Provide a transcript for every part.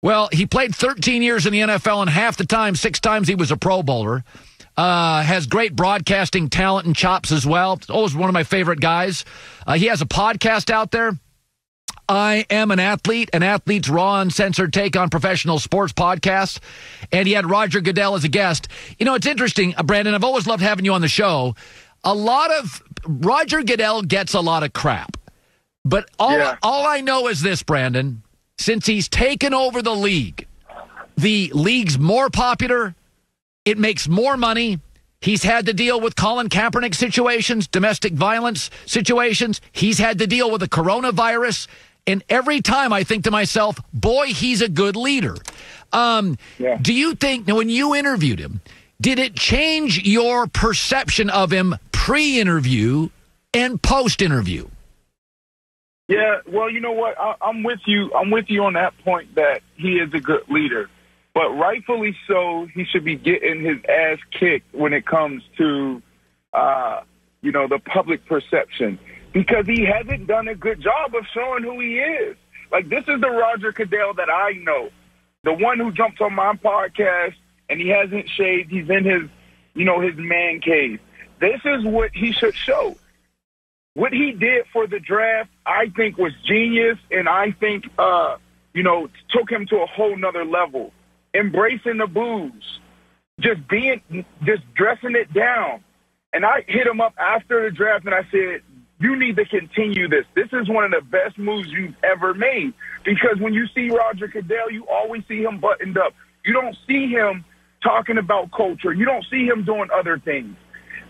Well, he played 13 years in the NFL, and half the time, 6 times, he was a Pro Bowler. Has great broadcasting talent and chops as well. Always one of my favorite guys. He has a podcast out there. I Am an Athlete, an athlete's raw, uncensored take on professional sports podcast. And he had Roger Goodell as a guest. You know, it's interesting, Brandon, I've always loved having you on the show. Roger Goodell gets a lot of crap. But all I know is this, Brandon. Since he's taken over the league's more popular. It makes more money. He's had to deal with Colin Kaepernick situations, domestic violence situations. He's had to deal with the coronavirus. And every time I think to myself, boy, he's a good leader. Do you think, now, when you interviewed him, did it change your perception of him pre-interview and post-interview? Yeah, well, you know what? I'm with you. I'm with you on that point that he is a good leader. But rightfully so, he should be getting his ass kicked when it comes to, the public perception. Because he hasn't done a good job of showing who he is. Like, this is the Roger Goodell that I know. The one who jumped on my podcast, and he hasn't shaved. He's in his, his man cave. This is what he should show. What he did for the draft, I think, was genius, and I think, took him to a whole nother level. Embracing the booze, just dressing it down. And I hit him up after the draft, and I said, you need to continue this. This is one of the best moves you've ever made. Because when you see Roger Goodell, you always see him buttoned up. You don't see him talking about culture. You don't see him doing other things.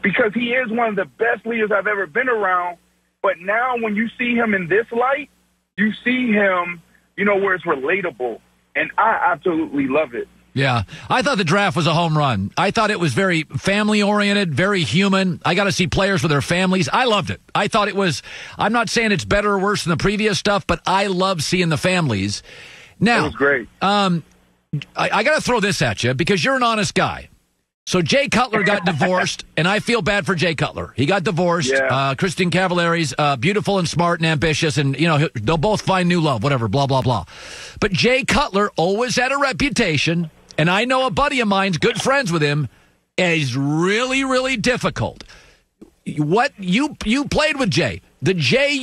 Because he is one of the best leaders I've ever been around. But now when you see him in this light, you see him, where it's relatable. And I absolutely love it. Yeah, I thought the draft was a home run. I thought it was very family-oriented, very human. I got to see players with their families. I loved it. I thought it was, I'm not saying it's better or worse than the previous stuff, but I love seeing the families. Now, it was great. I got to throw this at you because you're an honest guy. So Jay Cutler got divorced, and I feel bad for Jay Cutler. He got divorced. Yeah. Christine Cavallari's beautiful and smart and ambitious, and, they'll both find new love, whatever, blah, blah, blah. But Jay Cutler always had a reputation, and I know a buddy of mine's good friends with him, is really, really difficult. What you played with Jay, the Jay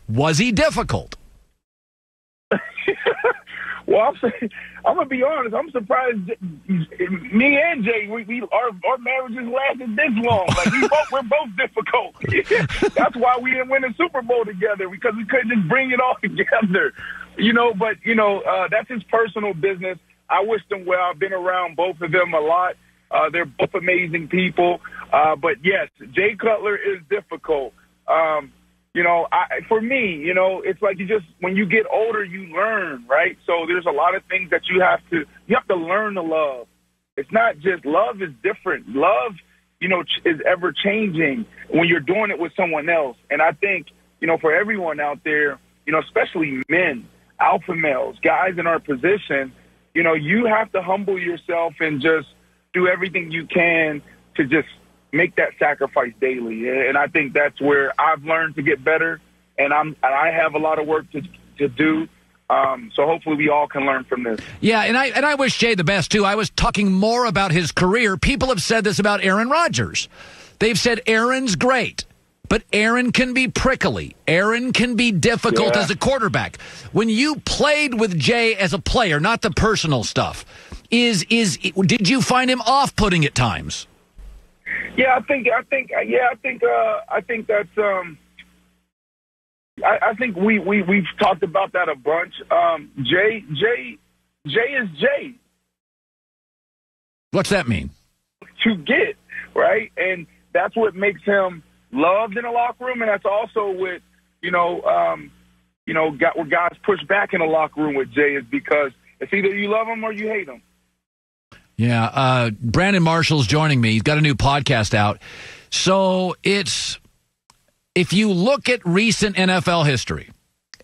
was he difficult? Well, I'm gonna be honest. I'm surprised. Me and Jay, our marriages lasted this long. Like we're both difficult. That's why we didn't win a Super Bowl together, because we couldn't just bring it all together. But that's his personal business. I wish them well. I've been around both of them a lot. They're both amazing people. But yes, Jay Cutler is difficult. For me, it's like when you get older, you learn, right? So there's a lot of things that you have to learn to love. It's not just love is different. Love, is ever changing when you're doing it with someone else. And I think, for everyone out there, especially men, alpha males, guys in our position, you have to humble yourself and just do everything you can to just make that sacrifice daily. And I think that's where I've learned to get better, and I have a lot of work to do. So hopefully we all can learn from this. Yeah, and I wish Jay the best, too. I was talking more about his career. People have said this about Aaron Rodgers. They've said Aaron's great, but Aaron can be prickly. Aaron can be difficult as a quarterback. When you played with Jay as a player, not the personal stuff, did you find him off-putting at times? Yeah, I think we've talked about that a bunch. Jay is Jay. What's that mean? To get, right? And that's what makes him loved in the locker room, and that's also what where guys push back in the locker room with Jay is because it's either you love him or you hate him. Yeah, Brandon Marshall's joining me. He's got a new podcast out. So if you look at recent NFL history,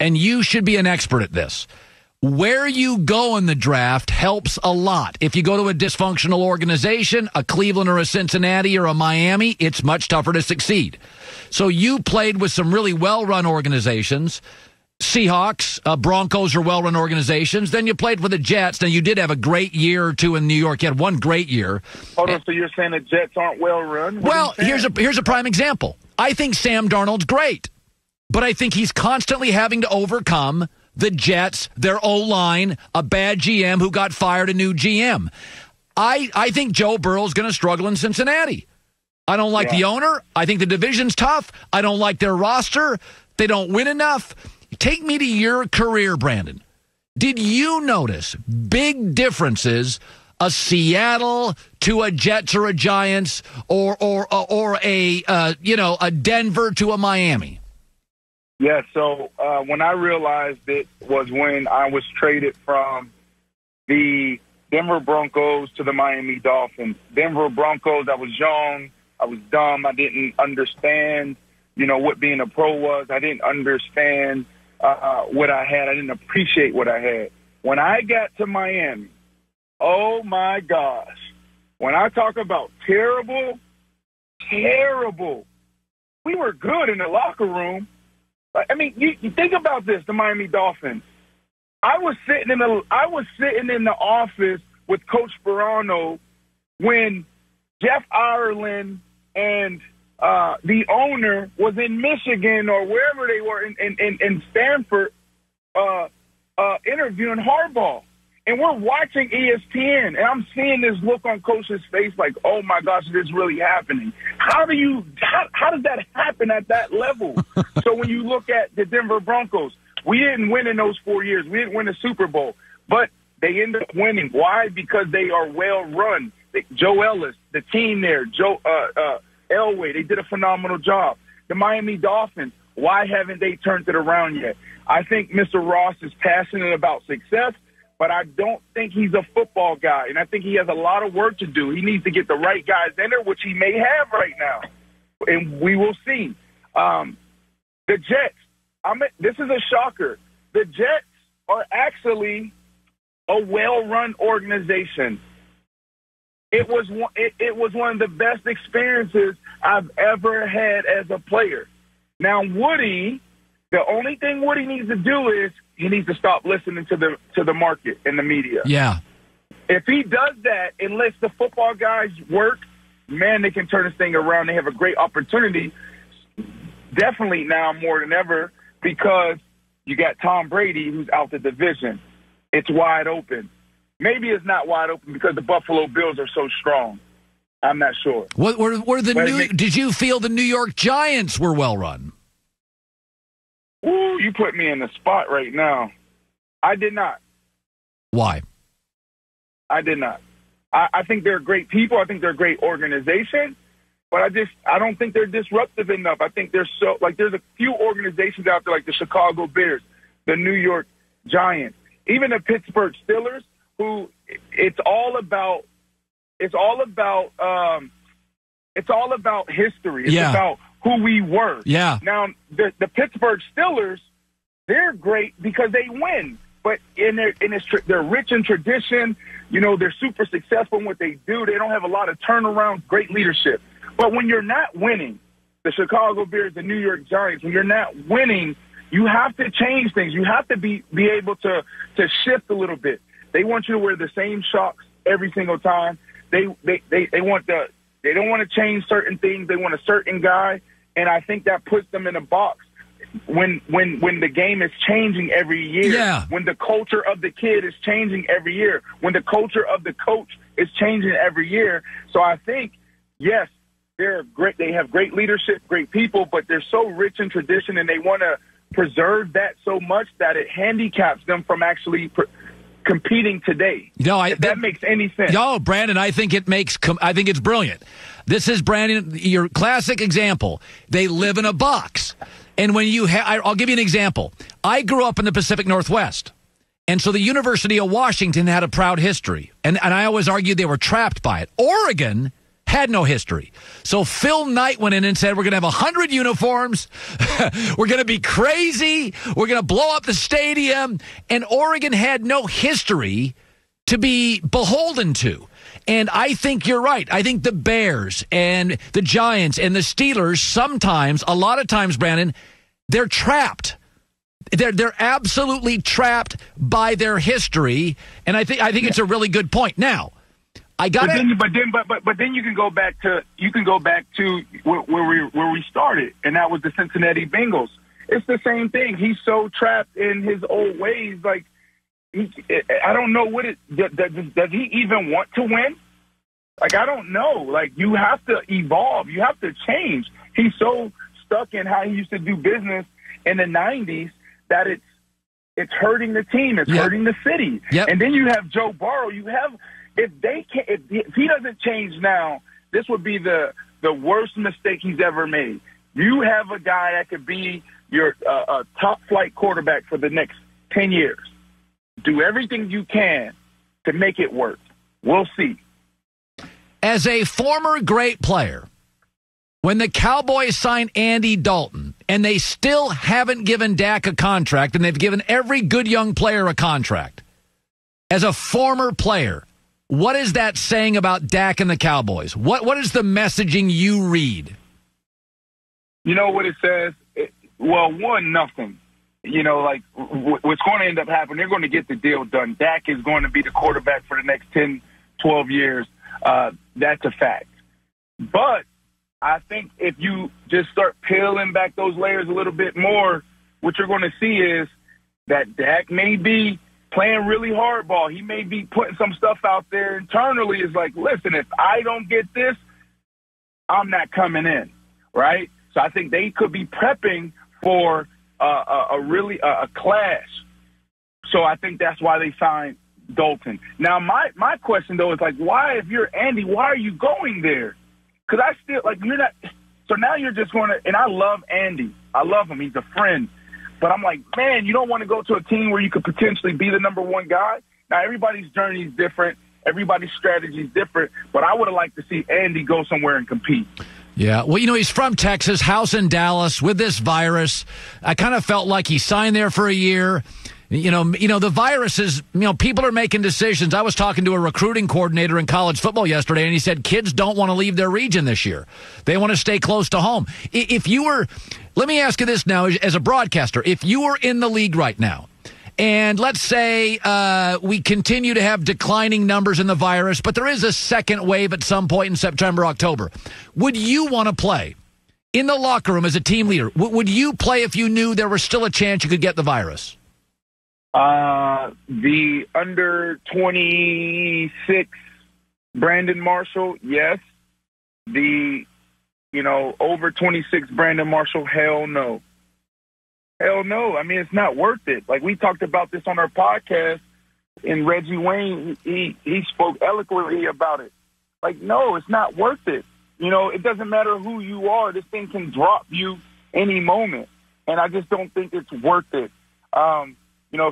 and you should be an expert at this, where you go in the draft helps a lot. If you go to a dysfunctional organization, a Cleveland or a Cincinnati or a Miami, it's much tougher to succeed. So you played with some really well-run organizations. Seahawks, Broncos are well-run organizations. Then you played for the Jets. Now, you did have a great year or two in New York. You had one great year. Hold on, so you're saying the Jets aren't well-run? Well, here's a prime example. I think Sam Darnold's great, but I think he's constantly having to overcome the Jets, their O-line, a bad GM who got fired, a new GM. I think Joe Burrow's going to struggle in Cincinnati. I don't like the owner. I think the division's tough. I don't like their roster. They don't win enough. Take me to your career, Brandon. Did you notice big differences, a Seattle to a Jets or a Giants, or a Denver to a Miami? Yeah. So when I realized it was when I was traded from the Denver Broncos to the Miami Dolphins. Denver Broncos, I was young, I was dumb, I didn't understand, what being a pro was. I didn't understand what I had. I didn't appreciate what I had. When I got to Miami, oh my gosh, when I talk about terrible, we were good in the locker room. I mean, you think about this, the Miami Dolphins. I was sitting in the office with Coach Sperano when Jeff Ireland and the owner was in Michigan or wherever they were in Stanford interviewing Harbaugh. And we're watching ESPN, and I'm seeing this look on Coach's face like, oh, my gosh, this is really happening. How does that happen at that level? So when you look at the Denver Broncos, we didn't win in those 4 years. We didn't win a Super Bowl. But they ended up winning. Why? Because they are well-run. Joe Ellis, the team there, Elway, they did a phenomenal job. The Miami Dolphins, why haven't they turned it around yet? I think Mr. Ross is passionate about success, but I don't think he's a football guy, and I think he has a lot of work to do. He needs to get the right guys in there, which he may have right now, and we will see. The Jets, this is a shocker. The Jets are actually a well-run organization. It was one of the best experiences I've ever had as a player. Now, Woody, the only thing Woody needs to do is he needs to stop listening to the market and the media. Yeah. If he does that and lets the football guys work, man, they can turn this thing around. They have a great opportunity, definitely now more than ever, because you got Tom Brady who's out the division. It's wide open. Maybe it's not wide open because the Buffalo Bills are so strong. I'm not sure. Did you feel the New York Giants were well run? Ooh, you put me in the spot right now. I did not. Why? I did not. I think they're great people. I think they're a great organization. But I don't think they're disruptive enough. I think there's a few organizations out there like the Chicago Bears, the New York Giants, even the Pittsburgh Steelers, who it's all about history. It's about who we were. Yeah. Now, the Pittsburgh Steelers, they're great because they win. But they're rich in tradition. They're super successful in what they do. They don't have a lot of turnaround, great leadership. But when you're not winning, the Chicago Bears, the New York Giants, when you're not winning, you have to change things. You have to be able to shift a little bit. They want you to wear the same socks every single time. They don't want to change certain things. They want a certain guy, and I think that puts them in a box. When the game is changing every year, when the culture of the kid is changing every year, when the culture of the coach is changing every year. So I think, yes, they're great. They have great leadership, great people, but they're so rich in tradition, and they want to preserve that so much that it handicaps them from actually competing today. If that makes any sense. No, Brandon, I think it's brilliant. This is, Brandon, your classic example. They live in a box. And when I'll give you an example. I grew up in the Pacific Northwest. And so the University of Washington had a proud history. And I always argued they were trapped by it. Oregon had no history. So Phil Knight went in and said, we're going to have 100 uniforms. We're going to be crazy. We're going to blow up the stadium. And Oregon had no history to be beholden to. And I think you're right. I think the Bears and the Giants and the Steelers sometimes, a lot of times, Brandon, they're trapped. They're absolutely trapped by their history, and I think it's a really good point. Now, I got it. But then you can go back to where we started, and that was the Cincinnati Bengals. It's the same thing. He's so trapped in his old ways. Like, I don't know does he even want to win? Like, I don't know. Like, you have to evolve. You have to change. He's so stuck in how he used to do business in the 90s that it's hurting the team. It's hurting the city. Yep. And then you have Joe Burrow. If he doesn't change now, this would be the worst mistake he's ever made. You have a guy that could be your top flight quarterback for the next 10 years. Do everything you can to make it work. We'll see. As a former great player, when the Cowboys signed Andy Dalton, and they still haven't given Dak a contract, and they've given every good young player a contract, as a former player, what is that saying about Dak and the Cowboys? What is the messaging you read? You know what it says? One, nothing. You know, like, what's going to end up happening, they're going to get the deal done. Dak is going to be the quarterback for the next 10, 12 years. That's a fact. But I think if you just start peeling back those layers a little bit more, what you're going to see is that Dak may be playing really hardball. He may be putting some stuff out there internally. Is like, listen, if I don't get this, I'm not coming in, right? So I think they could be prepping for a clash. So I think that's why they signed Dalton. Now, my question, though, is like, why, if you're Andy, why are you going there? Because I still, like, you're not – so now you're just going to – and I love Andy. I love him. He's a friend. But I'm like, man, you don't want to go to a team where you could potentially be the number one guy? Now, everybody's journey is different. Everybody's strategy is different. But I would have liked to see Andy go somewhere and compete. Yeah, well, you know, he's from Texas, house in Dallas with this virus. I kind of felt like he signed there for a year. You know, the virus is, people are making decisions. I was talking to a recruiting coordinator in college football yesterday, and he said kids don't want to leave their region this year. They want to stay close to home. Let me ask you this now, as a broadcaster, if you were in the league right now, and let's say we continue to have declining numbers in the virus, but there is a second wave at some point in September, October, would you want to play in the locker room as a team leader? Would you play if you knew there was still a chance you could get the virus? The under 26 Brandon Marshall, yes. The, over 26 Brandon Marshall, hell no. Hell no. I mean, it's not worth it. Like, we talked about this on our podcast, and Reggie Wayne, he spoke eloquently about it. Like, no, it's not worth it. It doesn't matter who you are. This thing can drop you any moment, and I just don't think it's worth it.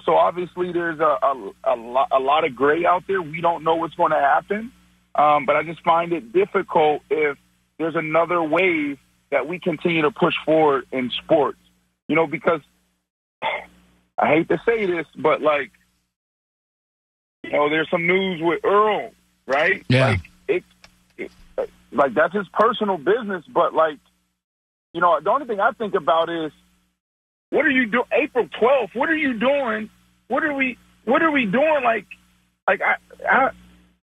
So obviously there's a lot of gray out there. We don't know what's going to happen, but I just find it difficult if there's another wave that we continue to push forward in sports. Because I hate to say this, but there's some news with Earl, right? Yeah. Like that's his personal business, but the only thing I think about is, what are you doing? April 12th. What are you doing? What are we doing? I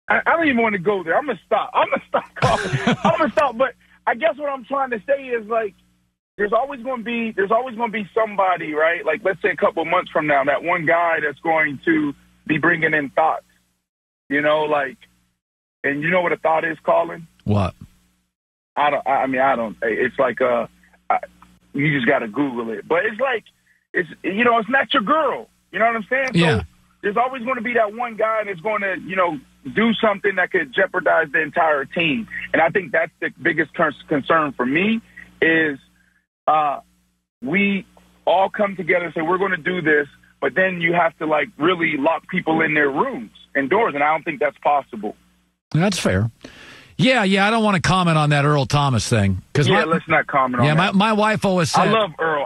don't even want to go there. I'm gonna stop. I'm gonna stop. But I guess what I'm trying to say is there's always going to be somebody, right? Like, let's say a couple months from now, that one guy that's going to be bringing in thoughts. And you know what a thought is, Colin? What? I don't. It's like you just got to Google it. But it's not your girl. You know what I'm saying? Yeah. So there's always going to be that one guy that's going to, do something that could jeopardize the entire team. And I think that's the biggest concern for me is we all come together and say, we're going to do this, but then you have to, really lock people in their rooms and doors, and I don't think that's possible. That's fair. Yeah, I don't want to comment on that Earl Thomas thing. Let's not comment on that. Yeah, my wife always said... I love Earl.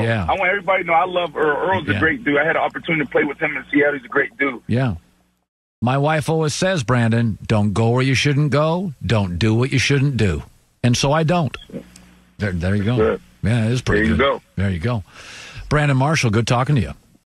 Yeah. I want everybody to know I love Earl. Earl's a great dude. I had an opportunity to play with him in Seattle. He's a great dude. Yeah. My wife always says, Brandon, don't go where you shouldn't go. Don't do what you shouldn't do. And so I don't. There you go. Good. Yeah, it is pretty good. There you go. There you go. Brandon Marshall, good talking to you.